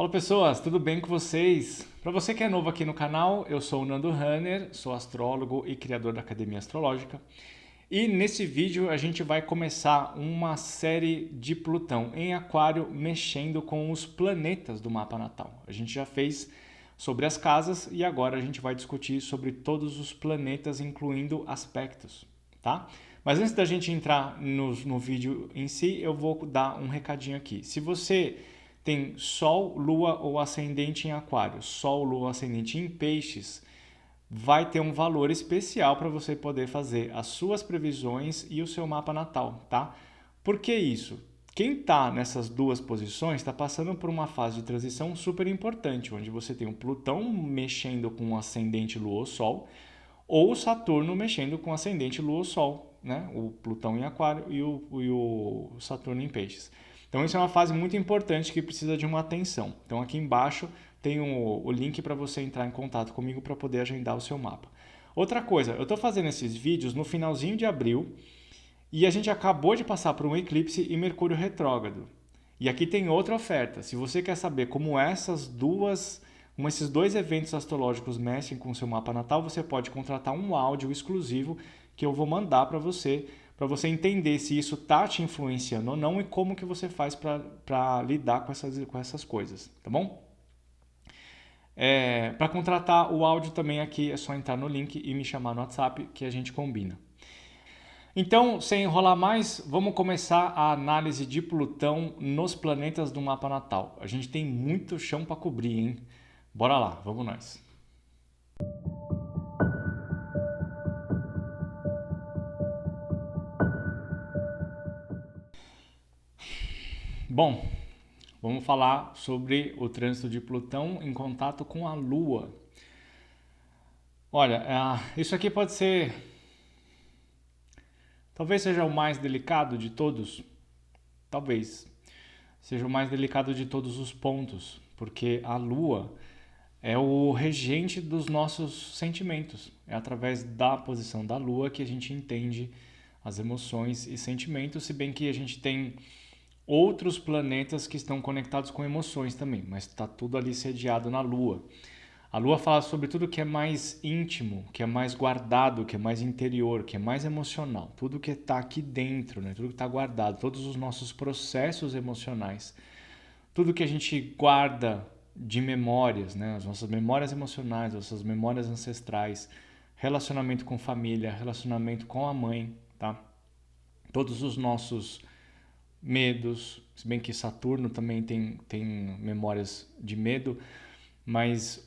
Fala pessoas, tudo bem com vocês? Para você que é novo aqui no canal, eu sou o Nando Hanner, sou astrólogo e criador da Academia Astrológica. E nesse vídeo a gente vai começar uma série de Plutão em Aquário mexendo com os planetas do mapa natal. A gente já fez sobre as casas e agora a gente vai discutir sobre todos os planetas, incluindo aspectos, tá? Mas antes da gente entrar no vídeo em si, eu vou dar um recadinho aqui. Se você tem Sol, Lua ou Ascendente em Aquário, Sol, Lua, Ascendente em Peixes, vai ter um valor especial para você poder fazer as suas previsões e o seu mapa natal, tá? Por que isso? Quem está nessas duas posições está passando por uma fase de transição super importante, onde você tem o Plutão mexendo com o ascendente Lua ou Sol, ou Saturno mexendo com o ascendente Lua ou Sol, né? O Plutão em Aquário e o Saturno em Peixes. Então isso é uma fase muito importante que precisa de uma atenção. Então aqui embaixo tem o link para você entrar em contato comigo para poder agendar o seu mapa. Outra coisa, eu estou fazendo esses vídeos no finalzinho de abril e a gente acabou de passar por um eclipse e Mercúrio retrógrado. E aqui tem outra oferta. Se você quer saber como esses dois eventos astrológicos mexem com o seu mapa natal, você pode contratar um áudio exclusivo que eu vou mandar para você entender se isso está te influenciando ou não e como que você faz para lidar com essas coisas, tá bom? Para contratar o áudio também aqui é só entrar no link e me chamar no WhatsApp que a gente combina. Então, sem enrolar mais, vamos começar a análise de Plutão nos planetas do mapa natal. A gente tem muito chão para cobrir, hein? Bora lá, vamos nós. Bom, vamos falar sobre o trânsito de Plutão em contato com a Lua. Olha, isso aqui pode ser, talvez seja o mais delicado de todos, talvez seja o mais delicado de todos os pontos, porque a Lua é o regente dos nossos sentimentos. É através da posição da Lua que a gente entende as emoções e sentimentos, se bem que a gente tem outros planetas que estão conectados com emoções também, mas está tudo ali sediado na Lua. A Lua fala sobre tudo que é mais íntimo, que é mais guardado, que é mais interior, que é mais emocional. Tudo que está aqui dentro, né? Tudo que está guardado, todos os nossos processos emocionais. Tudo que a gente guarda de memórias, né? As nossas memórias emocionais, as nossas memórias ancestrais, relacionamento com família, relacionamento com a mãe, tá? Todos os nossos medos, se bem que Saturno também tem memórias de medo, mas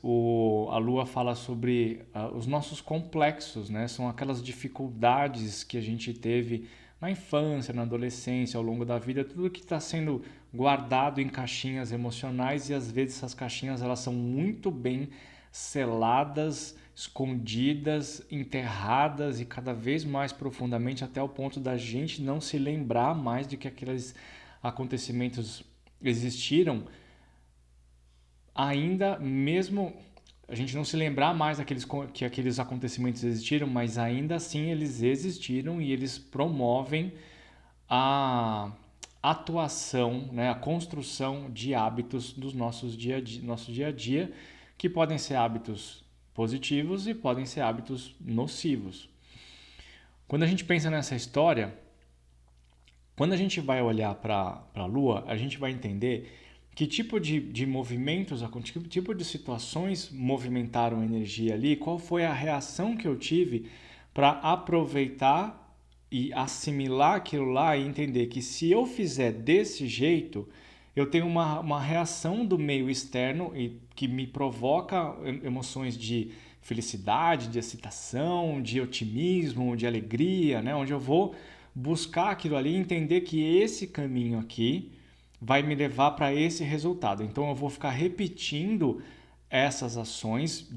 a Lua fala sobre os nossos complexos, né? São aquelas dificuldades que a gente teve na infância, na adolescência, ao longo da vida, tudo que está sendo guardado em caixinhas emocionais e às vezes essas caixinhas elas são muito bem seladas, escondidas, enterradas e cada vez mais profundamente até o ponto da gente não se lembrar mais de que aqueles acontecimentos existiram, ainda mesmo a gente não se lembrar mais que aqueles acontecimentos existiram, mas ainda assim eles existiram e eles promovem a atuação, né, a construção de hábitos dos nosso dia a dia, que podem ser hábitos positivos e podem ser hábitos nocivos. Quando a gente pensa nessa história, quando a gente vai olhar para a Lua, a gente vai entender que tipo de movimentos, que tipo de situações movimentaram a energia ali, qual foi a reação que eu tive para aproveitar e assimilar aquilo lá e entender que se eu fizer desse jeito, eu tenho uma reação do meio externo e que me provoca emoções de felicidade, de excitação, de otimismo, de alegria, né? Onde eu vou buscar aquilo ali e entender que esse caminho aqui vai me levar para esse resultado. Então eu vou ficar repetindo essas ações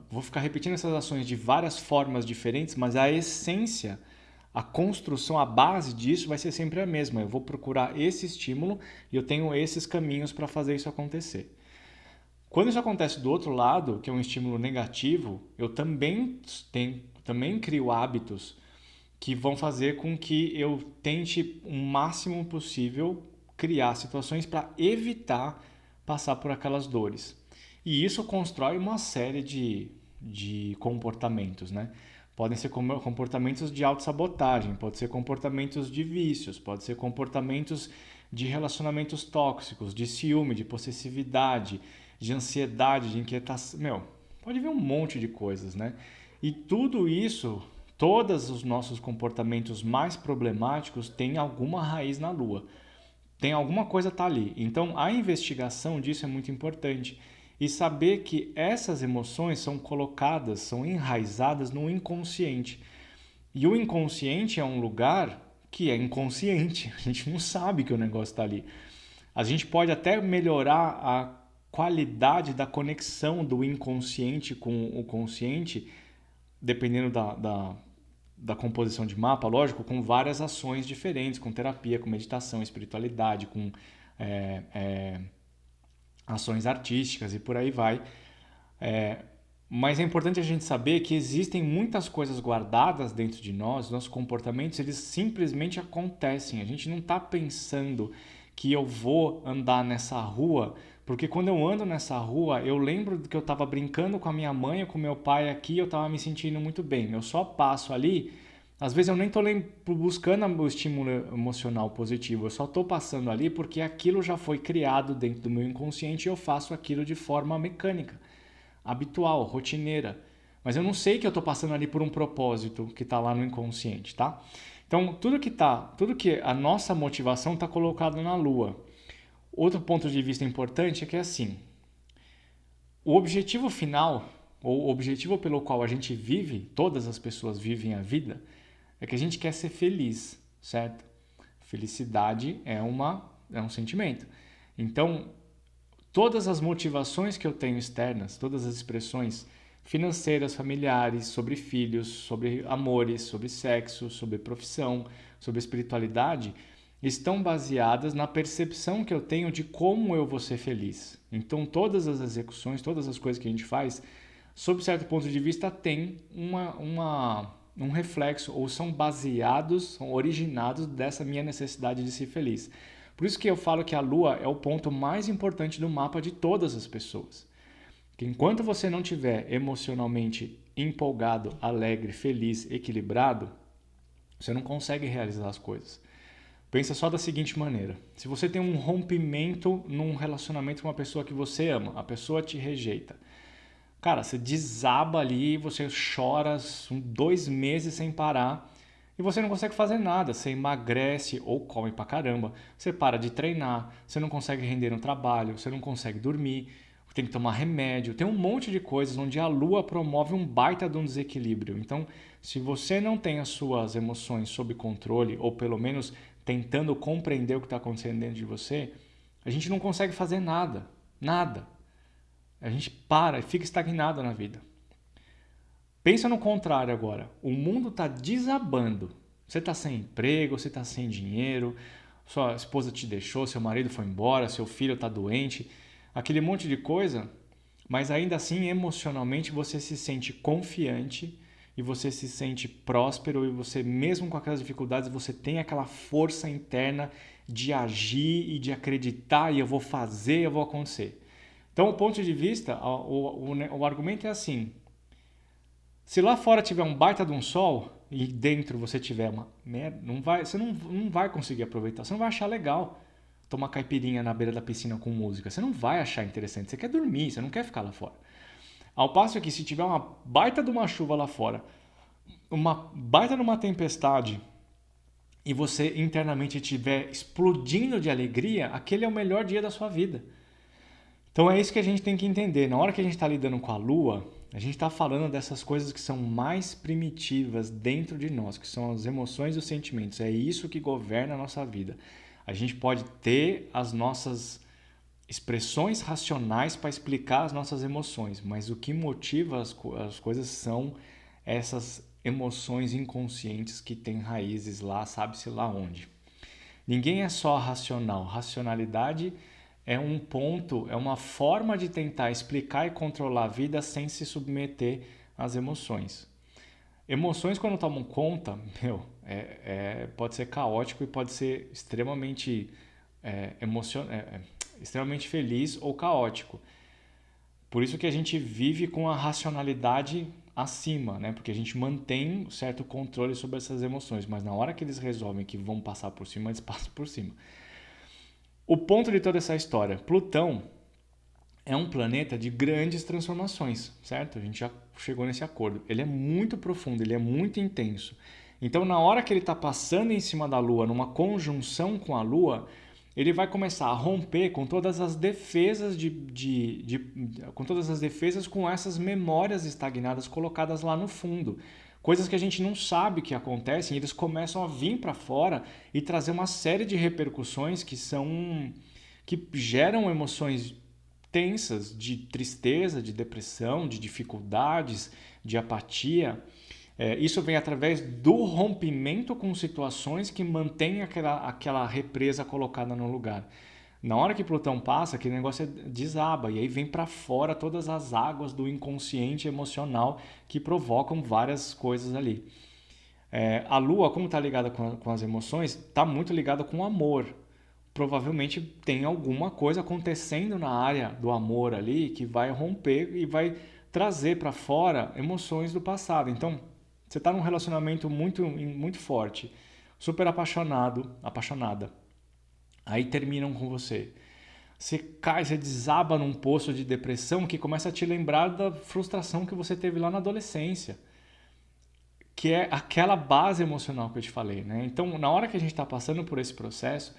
vou ficar repetindo essas ações de várias formas diferentes, mas a essência, a construção, a base disso vai ser sempre a mesma. Eu vou procurar esse estímulo e eu tenho esses caminhos para fazer isso acontecer. Quando isso acontece do outro lado, que é um estímulo negativo, eu também crio hábitos que vão fazer com que eu tente o máximo possível criar situações para evitar passar por aquelas dores. E isso constrói uma série de comportamentos, né? Podem ser comportamentos de autossabotagem, pode ser comportamentos de vícios, pode ser comportamentos de relacionamentos tóxicos, de ciúme, de possessividade, de ansiedade, de inquietação. Pode vir um monte de coisas, né? E tudo isso, todos os nossos comportamentos mais problemáticos têm alguma raiz na Lua. Tem alguma coisa tá ali. Então, a investigação disso é muito importante. E saber que essas emoções são colocadas, são enraizadas no inconsciente. E o inconsciente é um lugar que é inconsciente. A gente não sabe que o negócio está ali. A gente pode até melhorar a qualidade da conexão do inconsciente com o consciente, dependendo da composição de mapa, lógico, com várias ações diferentes, com terapia, com meditação, espiritualidade, com ações artísticas e por aí vai. Mas é importante a gente saber que existem muitas coisas guardadas dentro de nós, nossos comportamentos, eles simplesmente acontecem. A gente não está pensando que eu vou andar nessa rua, porque quando eu ando nessa rua, eu lembro que eu estava brincando com a minha mãe ou com meu pai aqui, eu estava me sentindo muito bem. Eu só passo ali, às vezes eu nem estou buscando o estímulo emocional positivo, eu só estou passando ali porque aquilo já foi criado dentro do meu inconsciente e eu faço aquilo de forma mecânica, habitual, rotineira. Mas eu não sei que eu estou passando ali por um propósito que está lá no inconsciente, tá? Então, tudo que a nossa motivação está colocado na Lua. Outro ponto de vista importante é que assim, o objetivo final, ou o objetivo pelo qual a gente vive, todas as pessoas vivem a vida, é que a gente quer ser feliz, certo? Felicidade é um sentimento. Então, todas as motivações que eu tenho externas, todas as expressões financeiras, familiares, sobre filhos, sobre amores, sobre sexo, sobre profissão, sobre espiritualidade, estão baseadas na percepção que eu tenho de como eu vou ser feliz. Então, todas as execuções, todas as coisas que a gente faz, sob certo ponto de vista, têm um reflexo ou são baseados, são originados dessa minha necessidade de ser feliz. Por isso que eu falo que a Lua é o ponto mais importante do mapa de todas as pessoas. Que enquanto você não estiver emocionalmente empolgado, alegre, feliz, equilibrado, você não consegue realizar as coisas. Pensa só da seguinte maneira: se você tem um rompimento num relacionamento com uma pessoa que você ama, a pessoa te rejeita. Cara, você desaba ali, você chora 2 meses sem parar e você não consegue fazer nada. Você emagrece ou come pra caramba, você para de treinar, você não consegue render no trabalho, você não consegue dormir, tem que tomar remédio. Tem um monte de coisas onde a Lua promove um baita de um desequilíbrio. Então, se você não tem as suas emoções sob controle, ou pelo menos tentando compreender o que está acontecendo dentro de você, a gente não consegue fazer nada. Nada. A gente para e fica estagnado na vida. Pensa no contrário agora. O mundo está desabando. Você está sem emprego, você está sem dinheiro, sua esposa te deixou, seu marido foi embora, seu filho está doente, aquele monte de coisa, mas ainda assim emocionalmente você se sente confiante e você se sente próspero e você, mesmo com aquelas dificuldades, você tem aquela força interna de agir e de acreditar e eu vou fazer, eu vou acontecer. Então, o ponto de vista, o argumento é assim: se lá fora tiver um baita de um sol e dentro você tiver uma merda, você não vai conseguir aproveitar, você não vai achar legal tomar caipirinha na beira da piscina com música, você não vai achar interessante, você quer dormir, você não quer ficar lá fora. Ao passo que se tiver uma baita de uma chuva lá fora, uma baita de uma tempestade e você internamente estiver explodindo de alegria, aquele é o melhor dia da sua vida. Então é isso que a gente tem que entender. Na hora que a gente está lidando com a Lua, a gente está falando dessas coisas que são mais primitivas dentro de nós, que são as emoções e os sentimentos. É isso que governa a nossa vida. A gente pode ter as nossas expressões racionais para explicar as nossas emoções, mas o que motiva as coisas são essas emoções inconscientes que têm raízes lá, sabe-se lá onde. Ninguém é só racional. Racionalidade é um ponto, é uma forma de tentar explicar e controlar a vida sem se submeter às emoções. Emoções, quando tomam conta, pode ser caótico e pode ser extremamente extremamente feliz ou caótico. Por isso que a gente vive com a racionalidade acima, né? Porque a gente mantém um certo controle sobre essas emoções, mas na hora que eles resolvem que vão passar por cima, eles passam por cima. O ponto de toda essa história, Plutão é um planeta de grandes transformações, certo? A gente já chegou nesse acordo. Ele é muito profundo, ele é muito intenso. Então, na hora que ele está passando em cima da Lua, numa conjunção com a Lua, ele vai começar a romper com todas as defesas com todas as defesas com essas memórias estagnadas colocadas lá no fundo. Coisas que a gente não sabe que acontecem, eles começam a vir para fora e trazer uma série de repercussões que geram emoções tensas, de tristeza, de depressão, de dificuldades, de apatia. Isso vem através do rompimento com situações que mantêm aquela represa colocada no lugar. Na hora que Plutão passa, aquele negócio desaba e aí vem para fora todas as águas do inconsciente emocional que provocam várias coisas ali. A Lua, como está ligada com as emoções, está muito ligada com o amor. Provavelmente tem alguma coisa acontecendo na área do amor ali que vai romper e vai trazer para fora emoções do passado. Então, você está num relacionamento muito forte, super apaixonado, apaixonada. Aí terminam com você. Você cai, você desaba num poço de depressão que começa a te lembrar da frustração que você teve lá na adolescência, que é aquela base emocional que eu te falei, né? Então, na hora que a gente está passando por esse processo,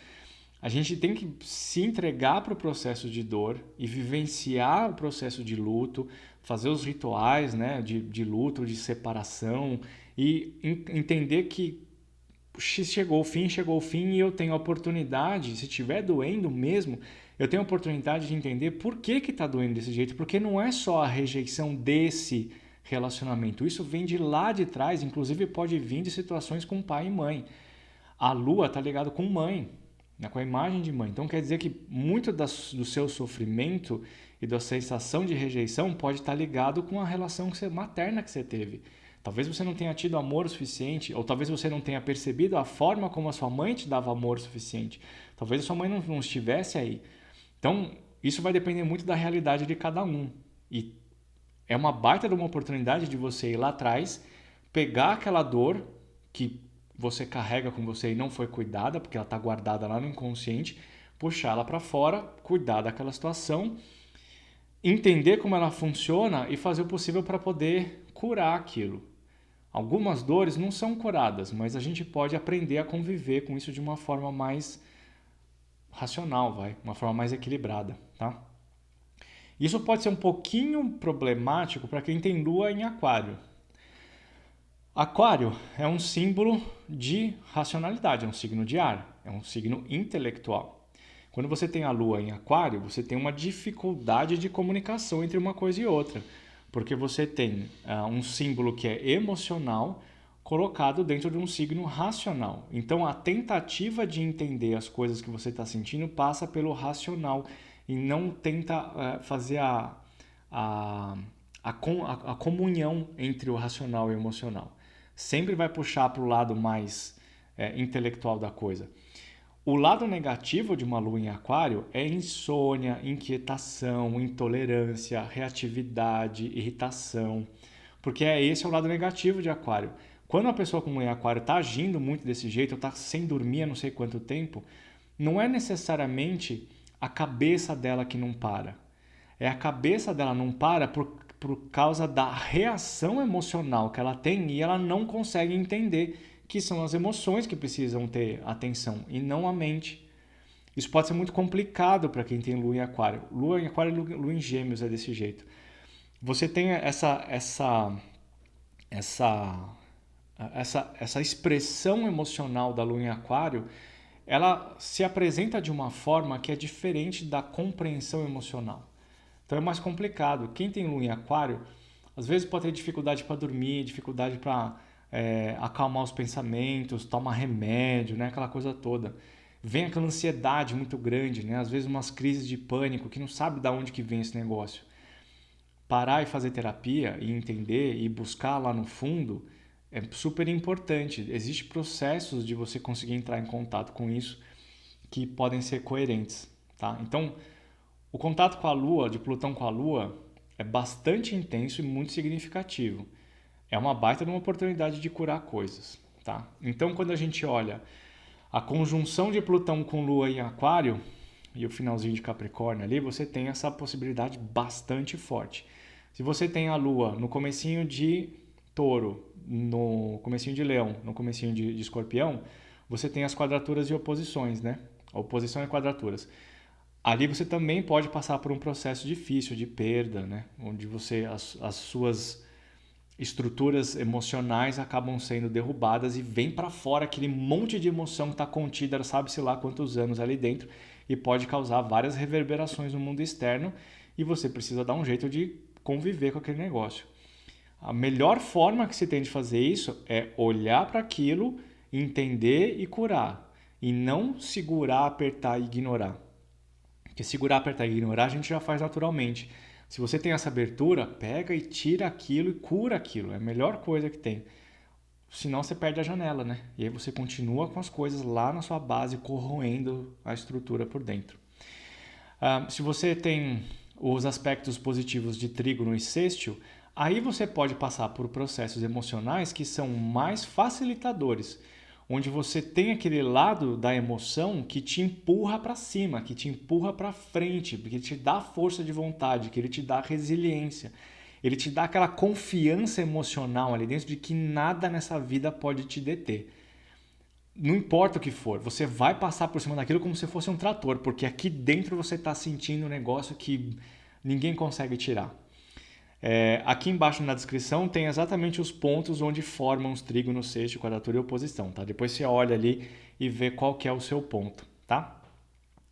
a gente tem que se entregar para o processo de dor e vivenciar o processo de luto, fazer os rituais, né, de luto, de separação e entender que chegou o fim e eu tenho a oportunidade, se estiver doendo mesmo, eu tenho a oportunidade de entender por que está doendo desse jeito, porque não é só a rejeição desse relacionamento, isso vem de lá de trás, inclusive pode vir de situações com pai e mãe. A Lua está ligada com mãe, né, com a imagem de mãe. Então quer dizer que muito do seu sofrimento e da sensação de rejeição pode estar ligado com a relação materna que você teve. Talvez você não tenha tido amor o suficiente, ou talvez você não tenha percebido a forma como a sua mãe te dava amor o suficiente. Talvez a sua mãe não estivesse aí. Então, isso vai depender muito da realidade de cada um. E é uma baita de uma oportunidade de você ir lá atrás, pegar aquela dor que você carrega com você e não foi cuidada, porque ela está guardada lá no inconsciente, puxar ela para fora, cuidar daquela situação, entender como ela funciona e fazer o possível para poder curar aquilo. Algumas dores não são curadas, mas a gente pode aprender a conviver com isso de uma forma mais racional, uma forma mais equilibrada, tá? Isso pode ser um pouquinho problemático para quem tem lua em aquário. Aquário é um símbolo de racionalidade, é um signo de ar, é um signo intelectual. Quando você tem a lua em aquário, você tem uma dificuldade de comunicação entre uma coisa e outra, porque você tem um símbolo que é emocional colocado dentro de um signo racional. Então a tentativa de entender as coisas que você está sentindo passa pelo racional e não tenta fazer a comunhão entre o racional e o emocional. Sempre vai puxar para o lado mais intelectual da coisa. O lado negativo de uma lua em aquário é insônia, inquietação, intolerância, reatividade, irritação, porque esse é o lado negativo de aquário. Quando uma pessoa com lua em aquário está agindo muito desse jeito, está sem dormir há não sei quanto tempo, não é necessariamente a cabeça dela que não para. É a cabeça dela não para por causa da reação emocional que ela tem e ela não consegue entender que são as emoções que precisam ter atenção e não a mente. Isso pode ser muito complicado para quem tem lua em aquário. Lua em aquário e lua em gêmeos é desse jeito. Você tem essa expressão emocional da lua em aquário, ela se apresenta de uma forma que é diferente da compreensão emocional. Então é mais complicado. Quem tem lua em aquário, às vezes pode ter dificuldade para dormir, dificuldade para acalmar os pensamentos, tomar remédio, né? Aquela coisa toda. Vem aquela ansiedade muito grande, né? Às vezes umas crises de pânico que não sabe de onde que vem esse negócio. Parar e fazer terapia e entender e buscar lá no fundo é super importante. Existem processos de você conseguir entrar em contato com isso que podem ser coerentes, tá? Então, o contato com a Lua, de Plutão com a Lua, é bastante intenso e muito significativo. É uma baita de uma oportunidade de curar coisas, tá? Então, quando a gente olha a conjunção de Plutão com Lua em Aquário e o finalzinho de Capricórnio ali, você tem essa possibilidade bastante forte. Se você tem a Lua no comecinho de Touro, no comecinho de Leão, no comecinho de Escorpião, você tem as quadraturas e oposições, né? A oposição e quadraturas. Ali você também pode passar por um processo difícil de perda, né? Onde as suas estruturas emocionais acabam sendo derrubadas e vem para fora aquele monte de emoção que está contida, sabe-se lá quantos anos ali dentro, e pode causar várias reverberações no mundo externo e você precisa dar um jeito de conviver com aquele negócio. A melhor forma que se tem de fazer isso é olhar para aquilo, entender e curar, e não segurar, apertar e ignorar. Porque segurar, apertar e ignorar a gente já faz naturalmente. Se você tem essa abertura, pega e tira aquilo e cura aquilo. É a melhor coisa que tem. Senão você perde a janela, né? E aí você continua com as coisas lá na sua base, corroendo a estrutura por dentro. Se você tem os aspectos positivos de trígono e sextil, aí você pode passar por processos emocionais que são mais facilitadores, onde você tem aquele lado da emoção que te empurra para cima, que te empurra para frente, que te dá força de vontade, que ele te dá resiliência. Ele te dá aquela confiança emocional ali dentro de que nada nessa vida pode te deter. Não importa o que for, você vai passar por cima daquilo como se fosse um trator, porque aqui dentro você está sentindo um negócio que ninguém consegue tirar. Aqui embaixo na descrição tem exatamente os pontos onde formam os trígonos, sextil, quadratura e oposição, tá? Depois você olha ali e vê qual que é o seu ponto, tá?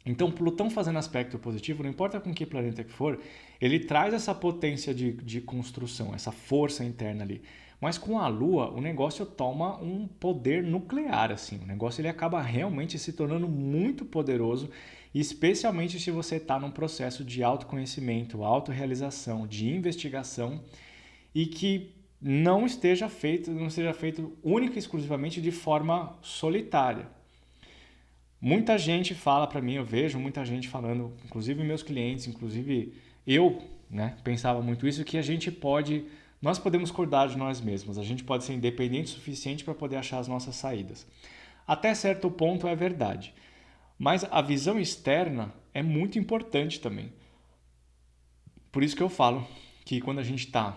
Então, Plutão fazendo aspecto positivo, não importa com que planeta que for, ele traz essa potência de construção, essa força interna ali. Mas com a Lua, o negócio toma um poder nuclear, assim. O negócio ele acaba realmente se tornando muito poderoso, especialmente se você está num processo de autoconhecimento, autorrealização, de investigação e que não esteja feito única e exclusivamente de forma solitária. Muita gente fala para mim, eu vejo muita gente falando, inclusive meus clientes, inclusive eu, né, pensava muito isso, que nós podemos cuidar de nós mesmos, a gente pode ser independente o suficiente para poder achar as nossas saídas. Até certo ponto é verdade, mas a visão externa é muito importante também. Por isso que eu falo que quando a gente está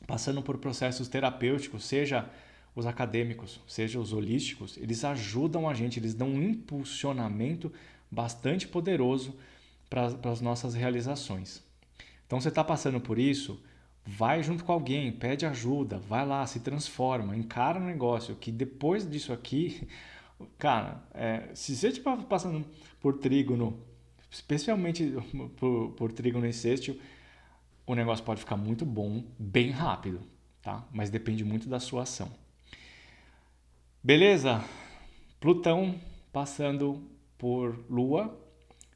passando por processos terapêuticos, seja os acadêmicos, seja os holísticos, eles ajudam a gente, eles dão um impulsionamento bastante poderoso para as nossas realizações. Então você está passando por isso, vai junto com alguém, pede ajuda, vai lá, se transforma, encara o negócio, que depois disso aqui, cara, se você estiver passando por trígono, especialmente por trígono e sextil, o negócio pode ficar muito bom, bem rápido, tá? Mas depende muito da sua ação. Beleza? Plutão passando por Lua,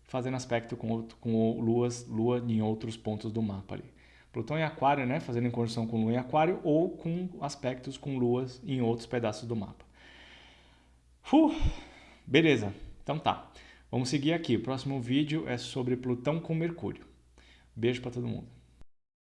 fazendo aspecto com Lua em outros pontos do mapa ali. Plutão em Aquário, né? Fazendo inconjunção com Lua em Aquário ou com aspectos com Luas em outros pedaços do mapa. Beleza, então tá. Vamos seguir aqui. O próximo vídeo é sobre Plutão com Mercúrio. Beijo para todo mundo.